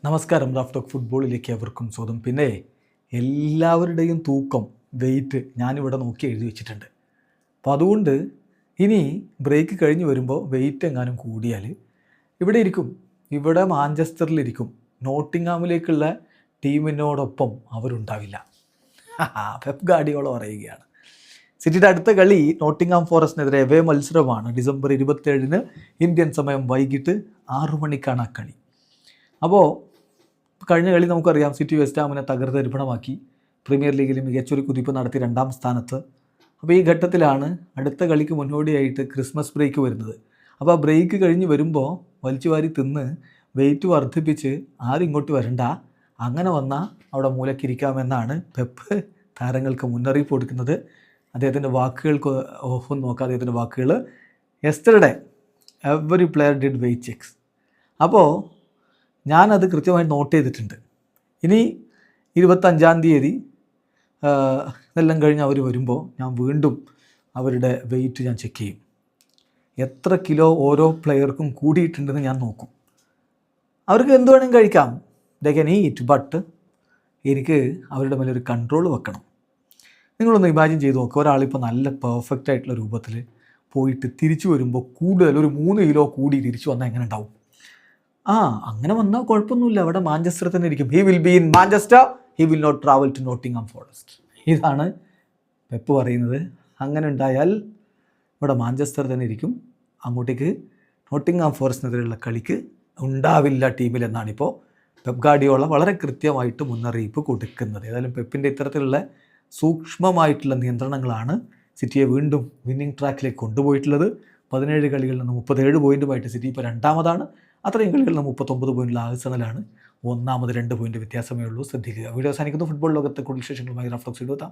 നമസ്കാരം. Raf talk ഫുട്ബോളിലേക്ക് അവർക്കും സ്വാഗതം. പിന്നെ എല്ലാവരുടെയും തൂക്കം, വെയിറ്റ് ഞാനിവിടെ നോക്കി എഴുതി വെച്ചിട്ടുണ്ട്. അപ്പോൾ അതുകൊണ്ട് ഇനി ബ്രേക്ക് കഴിഞ്ഞ് വരുമ്പോൾ വെയിറ്റ് എങ്ങാനും കൂടിയാൽ ഇവിടെ ഇരിക്കും, ഇവിടെ മാഞ്ചസ്റ്ററിലിരിക്കും. നോട്ടിംഗ്ഹാമിലേക്കുള്ള ടീമിനോടൊപ്പം അവരുണ്ടാവില്ല. പെപ്പ് ഗാർഡിയോള പറയുകയാണ്. സിറ്റിയുടെ അടുത്ത കളി നോട്ടിംഗ്ഹാം ഫോറസ്റ്റിനെതിരെ എവേ മത്സരമാണ്. ഡിസംബർ 27 ഇന്ത്യൻ സമയം വൈകിട്ട് 6 മണിക്കാണ് ആ കളി. അപ്പോൾ കഴിഞ്ഞ കളി നമുക്കറിയാം, സിറ്റി വെസ്റ്റ് ഹാമിനെ തകർത്തരിപ്പണമാക്കി പ്രീമിയർ ലീഗിൽ മികച്ചൊരു കുതിപ്പ് നടത്തി 2ാം സ്ഥാനത്ത്. അപ്പോൾ ഈ ഘട്ടത്തിലാണ് അടുത്ത കളിക്ക് മുന്നോടിയായിട്ട് ക്രിസ്മസ് ബ്രേക്ക് വരുന്നത്. അപ്പോൾ ആ ബ്രേക്ക് കഴിഞ്ഞ് വരുമ്പോൾ വലിച്ചു വാരി തിന്ന് വെയിറ്റ് വർദ്ധിപ്പിച്ച് ആരും ഇങ്ങോട്ട് വരണ്ട, അങ്ങനെ വന്നാൽ അവിടെ മൂലക്കിരിക്കാമെന്നാണ് പെപ്പ് താരങ്ങൾക്ക് മുന്നറിയിപ്പ് കൊടുക്കുന്നത്. അദ്ദേഹത്തിൻ്റെ വാക്കുകൾക്ക് ഒന്ന് നോക്കാം. അദ്ദേഹത്തിൻ്റെ വാക്കുകൾ: yesterday every player did weight checks. അപ്പോൾ ഞാനത് കൃത്യമായി നോട്ട് ചെയ്തിട്ടുണ്ട്. ഇനി 25-ാം തീയതി ഇതെല്ലാം കഴിഞ്ഞ് അവർ വരുമ്പോൾ ഞാൻ വീണ്ടും അവരുടെ വെയിറ്റ് ഞാൻ ചെക്ക് ചെയ്യും. എത്ര കിലോ ഓരോ പ്ലെയർക്കും കൂടിയിട്ടുണ്ടെന്ന് ഞാൻ നോക്കും. അവർക്ക് എന്ത് വേണമെങ്കിലും കഴിക്കാം, ദേ ക്യാൻ ഈറ്റ്, ബട്ട് എനിക്ക് അവരുടെ മേലെ ഒരു കൺട്രോൾ വെക്കണം. നിങ്ങളൊന്ന് ഇമാജിൻ ചെയ്ത് നോക്കുക, ഒരാളിപ്പോൾ നല്ല പെർഫെക്റ്റ് ആയിട്ടുള്ള രൂപത്തിൽ പോയിട്ട് തിരിച്ചു വരുമ്പോൾ കൂടുതൽ ഒരു 3 കിലോ കൂടി തിരിച്ചു വന്നാൽ എങ്ങനെ ഉണ്ടാവും? അങ്ങനെ വന്നാൽ കുഴപ്പമൊന്നുമില്ല, അവിടെ മാഞ്ചസ്റ്റർ തന്നെ ഇരിക്കും. He will be in Manchester, he will not travel to Nottingham Forest. ഇതാണ് പെപ്പ് പറയുന്നത്. അങ്ങനെ ഉണ്ടായാൽ ഇവിടെ മാഞ്ചസ്റ്റർ തന്നെ ഇരിക്കും, അങ്ങോട്ടേക്ക് നോട്ടിംഗ്ഹാം ഫോറസ്റ്റിനെതിരെയുള്ള കളിക്ക് ഉണ്ടാവില്ല ടീമിൽ എന്നാണിപ്പോൾ പെപ്പ് ഗാർഡിയോള വളരെ കൃത്യമായിട്ട് മുന്നറിയിപ്പ് കൊടുക്കുന്നത്. ഏതായാലും പെപ്പിൻ്റെ ഇത്തരത്തിലുള്ള സൂക്ഷ്മമായിട്ടുള്ള നിയന്ത്രണങ്ങളാണ് സിറ്റിയെ വീണ്ടും വിന്നിംഗ് ട്രാക്കിലേക്ക് കൊണ്ടുപോയിട്ടുള്ളത്. 17 കളികളിൽ നിന്ന് 37 പോയിൻറ്റുമായിട്ട് സിറ്റി ഇപ്പോൾ 2ാമതാണ്. അത്രയും കളികളിൽ നിന്ന് 39 പോയിൻറ്റുള്ള ആഴ്സണലാണ് 1ാമത്. 2 പോയിൻറ്റ് വ്യത്യാസമേ ഉള്ളൂ. ശ്രദ്ധിക്കുക. വീഡിയോ അവസാനിക്കുന്നു. ഫുട്ബോൾ ലോകത്തെ കൂടുതൽ വിശേഷങ്ങളുമായി റാഫ് ടോക്സ് എഴുതാം.